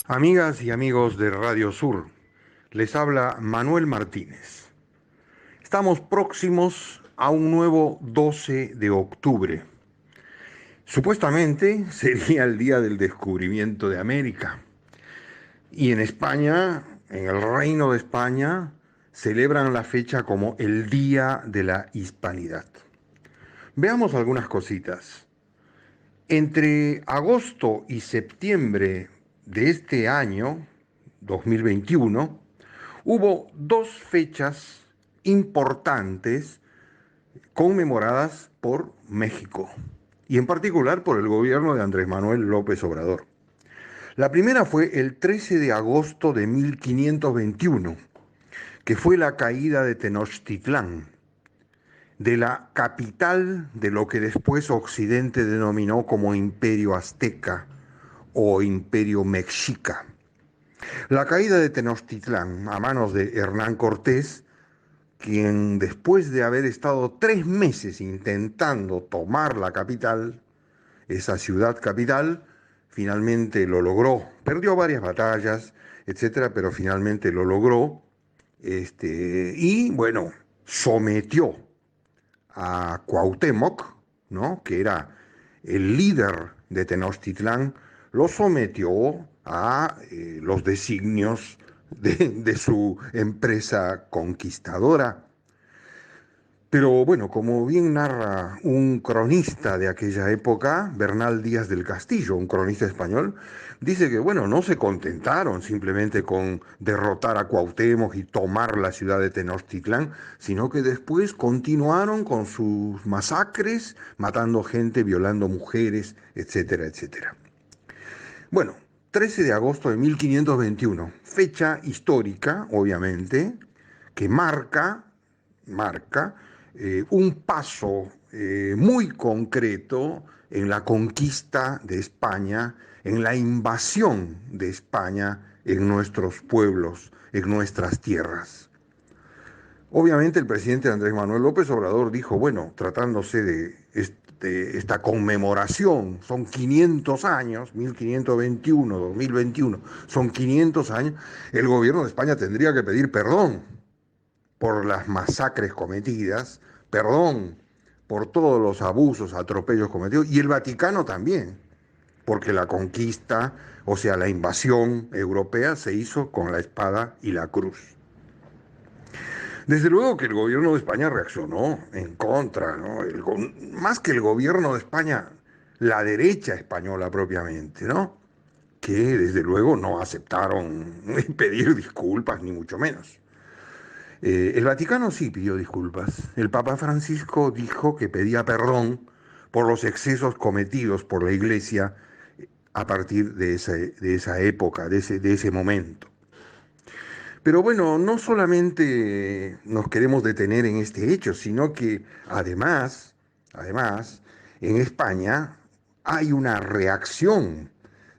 Amigas y amigos de Radio Sur, les habla Manuel Martínez. Estamos próximos a un nuevo 12 de octubre. Supuestamente sería el día del descubrimiento de América. Y en España, en el Reino de España, celebran la fecha como el Día de la Hispanidad. Veamos algunas cositas. Entre agosto y septiembre de este año, 2021, hubo dos fechas importantes conmemoradas por México y en particular por el gobierno de Andrés Manuel López Obrador. La primera fue el 13 de agosto de 1521, que fue la caída de Tenochtitlán, de la capital de lo que después Occidente denominó como Imperio Azteca o Imperio Mexica. La caída de Tenochtitlán a manos de Hernán Cortés, quien después de haber estado 3 meses intentando tomar la capital, esa ciudad capital, finalmente lo logró. Perdió varias batallas, etcétera, pero finalmente lo logró. Y bueno, sometió a Cuauhtémoc, ¿no?, que era el líder de Tenochtitlán, lo sometió a los designios de su empresa conquistadora. Pero bueno, como bien narra un cronista de aquella época, Bernal Díaz del Castillo, un cronista español, dice que bueno, no se contentaron simplemente con derrotar a Cuauhtémoc y tomar la ciudad de Tenochtitlán, sino que después continuaron con sus masacres, matando gente, violando mujeres, etcétera, etcétera. Bueno, 13 de agosto de 1521, fecha histórica, obviamente, que marca un paso muy concreto en la conquista de España, en la invasión de España en nuestros pueblos, en nuestras tierras. Obviamente el presidente Andrés Manuel López Obrador dijo, bueno, tratándose de esta conmemoración, son 500 años, 1521, 2021, son 500 años, el gobierno de España tendría que pedir perdón por las masacres cometidas, perdón por todos los abusos, atropellos cometidos, y el Vaticano también, porque la conquista, o sea, la invasión europea se hizo con la espada y la cruz. Desde luego que el gobierno de España reaccionó en contra, ¿no? Más que el gobierno de España, la derecha española propiamente, ¿no? Que desde luego no aceptaron pedir disculpas, ni mucho menos. El Vaticano sí pidió disculpas. El Papa Francisco dijo que pedía perdón por los excesos cometidos por la Iglesia a partir de esa época, de ese momento. Pero bueno, no solamente nos queremos detener en este hecho, sino que además, en España hay una reacción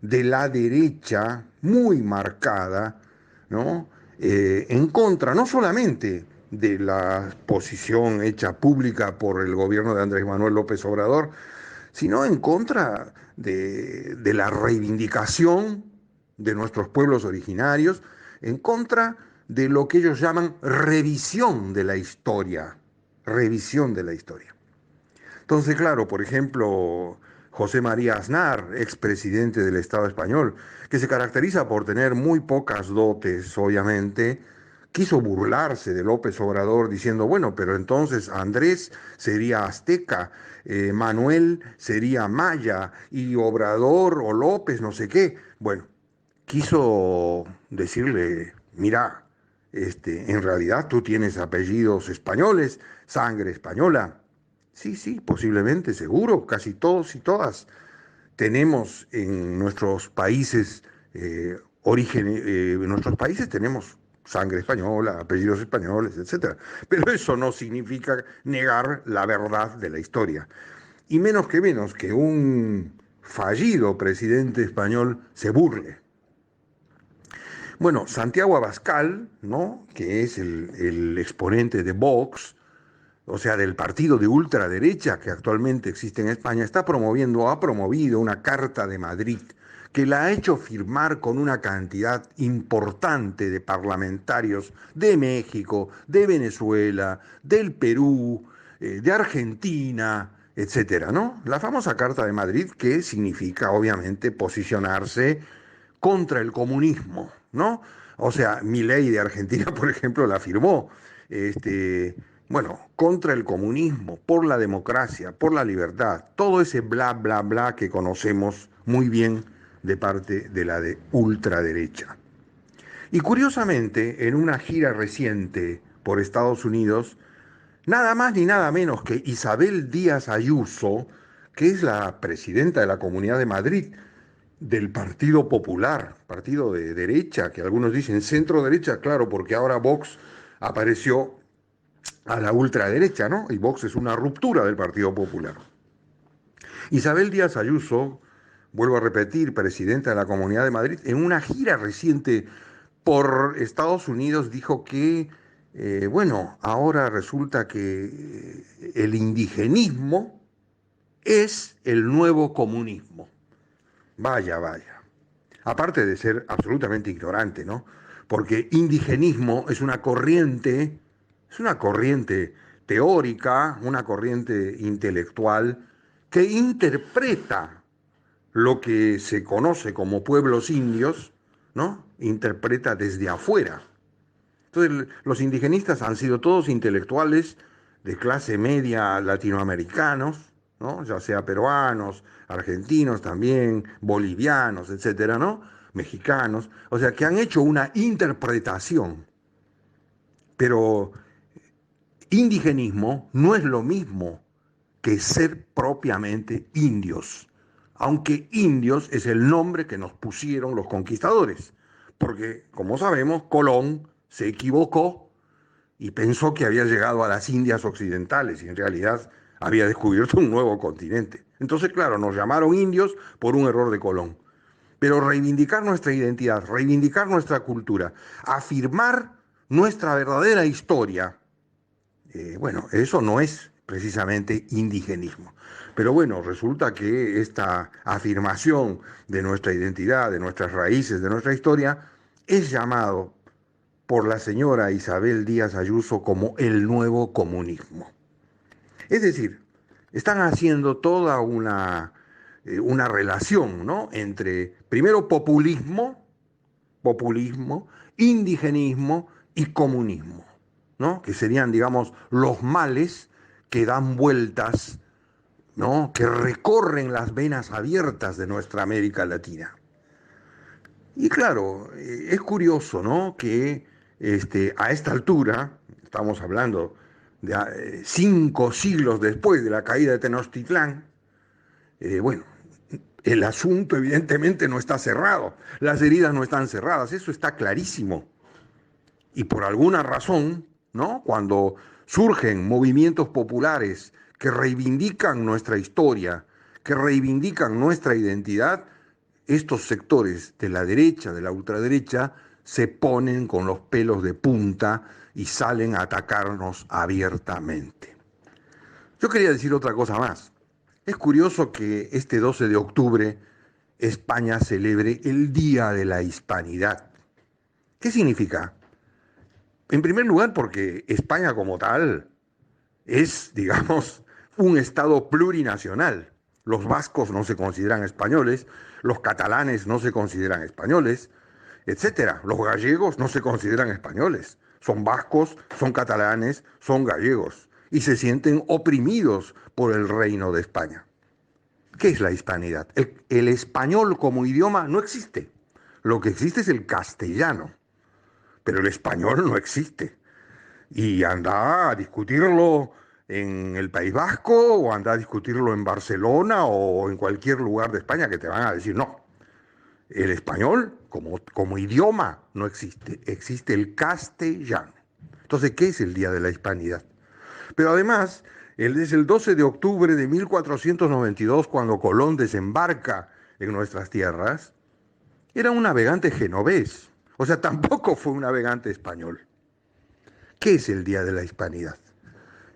de la derecha muy marcada, ¿no? En contra, no solamente de la posición hecha pública por el gobierno de Andrés Manuel López Obrador, sino en contra de la reivindicación de nuestros pueblos originarios, en contra de lo que ellos llaman revisión de la historia, revisión de la historia. Entonces, claro, por ejemplo, José María Aznar, expresidente del Estado español, que se caracteriza por tener muy pocas dotes, obviamente, quiso burlarse de López Obrador diciendo, bueno, pero entonces Andrés sería azteca, Manuel sería maya y Obrador o López no sé qué. Bueno, quiso decirle, mira, en realidad tú tienes apellidos españoles, sangre española. Sí, sí, posiblemente, seguro, casi todos y todas tenemos en nuestros países en nuestros países tenemos sangre española, apellidos españoles, etcétera. Pero eso no significa negar la verdad de la historia. Y menos que un fallido presidente español se burle. Bueno, Santiago Abascal, ¿no?, que es el exponente de Vox, o sea, del partido de ultraderecha que actualmente existe en España, ha promovido una Carta de Madrid que la ha hecho firmar con una cantidad importante de parlamentarios de México, de Venezuela, del Perú, de Argentina, etcétera, ¿no? La famosa Carta de Madrid, que significa, obviamente, posicionarse contra el comunismo, ¿no? O sea, Milei de Argentina, por ejemplo, la firmó. Este, bueno, contra el comunismo, por la democracia, por la libertad, todo ese bla, bla, bla que conocemos muy bien de parte de la de ultraderecha. Y curiosamente, en una gira reciente por Estados Unidos, nada más ni nada menos que Isabel Díaz Ayuso, que es la presidenta de la Comunidad de Madrid, del Partido Popular, partido de derecha, que algunos dicen centro derecha, claro, porque ahora Vox apareció a la ultraderecha, ¿no? Y Vox es una ruptura del Partido Popular. Isabel Díaz Ayuso, vuelvo a repetir, presidenta de la Comunidad de Madrid, en una gira reciente por Estados Unidos dijo que, bueno, ahora resulta que el indigenismo es el nuevo comunismo. Vaya, vaya. Aparte de ser absolutamente ignorante, ¿no? Porque indigenismo es una corriente teórica, una corriente intelectual que interpreta lo que se conoce como pueblos indios, ¿no? Interpreta desde afuera. Entonces, los indigenistas han sido todos intelectuales de clase media latinoamericanos, ¿no? Ya sea peruanos, argentinos también, bolivianos, etcétera, ¿no? Mexicanos, o sea, que han hecho una interpretación, pero indigenismo no es lo mismo que ser propiamente indios, aunque indios es el nombre que nos pusieron los conquistadores, porque como sabemos, Colón se equivocó y pensó que había llegado a las Indias occidentales y en realidad había descubierto un nuevo continente. Entonces, claro, nos llamaron indios por un error de Colón. Pero reivindicar nuestra identidad, reivindicar nuestra cultura, afirmar nuestra verdadera historia, bueno, eso no es precisamente indigenismo. Pero bueno, resulta que esta afirmación de nuestra identidad, de nuestras raíces, de nuestra historia, es llamado por la señora Isabel Díaz Ayuso como el nuevo comunismo. Es decir, están haciendo toda una relación, ¿no? Entre, primero, populismo, indigenismo y comunismo, ¿no? Que serían, digamos, los males que dan vueltas, ¿no? Que recorren las venas abiertas de nuestra América Latina. Y claro, es curioso, ¿no? Que a esta altura, estamos hablando de 5 siglos después de la caída de Tenochtitlán, bueno, el asunto evidentemente no está cerrado, las heridas no están cerradas, eso está clarísimo. Y por alguna razón, ¿no? Cuando surgen movimientos populares que reivindican nuestra historia, que reivindican nuestra identidad, estos sectores de la derecha, de la ultraderecha, se ponen con los pelos de punta y salen a atacarnos abiertamente. Yo quería decir otra cosa más. Es curioso que este 12 de octubre España celebre el Día de la Hispanidad. ¿Qué significa? En primer lugar, porque España como tal es, digamos, un Estado plurinacional. Los vascos no se consideran españoles, los catalanes no se consideran españoles, etcétera. Los gallegos no se consideran españoles. Son vascos, son catalanes, son gallegos y se sienten oprimidos por el Reino de España. ¿Qué es la hispanidad? El español como idioma no existe. Lo que existe es el castellano, pero el español no existe. Y anda a discutirlo en el País Vasco o anda a discutirlo en Barcelona o en cualquier lugar de España que te van a decir no. El español como idioma no existe, existe el castellano. Entonces, ¿qué es el Día de la Hispanidad? Pero además, es el 12 de octubre de 1492 cuando Colón desembarca en nuestras tierras, era un navegante genovés, o sea, tampoco fue un navegante español. ¿Qué es el Día de la Hispanidad?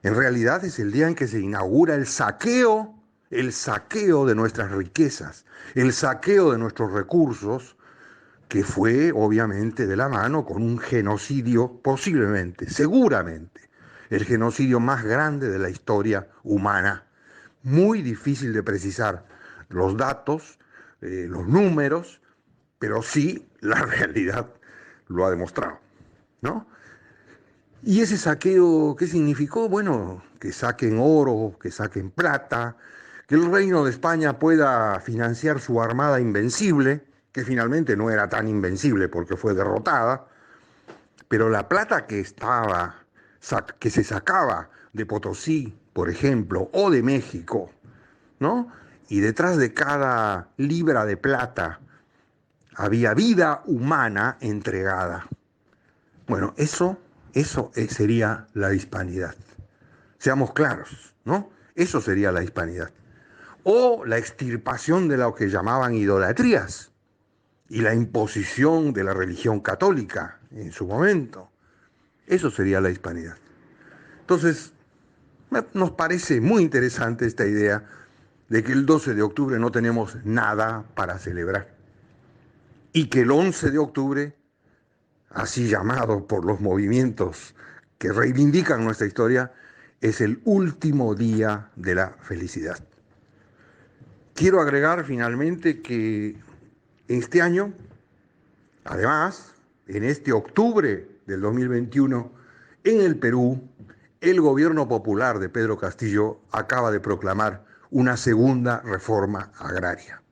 En realidad es el día en que se inaugura el saqueo el saqueo de nuestras riquezas, el saqueo de nuestros recursos, que fue obviamente de la mano con un genocidio, posiblemente, seguramente, el genocidio más grande de la historia humana. Muy difícil de precisar los datos, los números, pero sí la realidad lo ha demostrado, ¿no? ¿Y ese saqueo qué significó? Bueno, que saquen oro, que saquen plata, que el Reino de España pueda financiar su armada invencible, que finalmente no era tan invencible porque fue derrotada, pero la plata que se sacaba de Potosí, por ejemplo, o de México, ¿no? Y detrás de cada libra de plata había vida humana entregada. Bueno, eso sería la hispanidad. Seamos claros, ¿no? Eso sería la hispanidad. O la extirpación de lo que llamaban idolatrías y la imposición de la religión católica en su momento. Eso sería la hispanidad. Entonces, nos parece muy interesante esta idea de que el 12 de octubre no tenemos nada para celebrar y que el 11 de octubre, así llamado por los movimientos que reivindican nuestra historia, es el último día de la felicidad. Quiero agregar finalmente que este año, además, en este octubre del 2021, en el Perú, el gobierno popular de Pedro Castillo acaba de proclamar una segunda reforma agraria.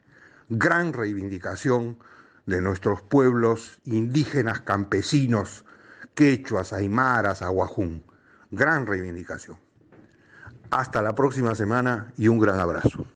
Gran reivindicación de nuestros pueblos indígenas, campesinos, quechuas, aymaras, aguajún. Gran reivindicación. Hasta la próxima semana y un gran abrazo.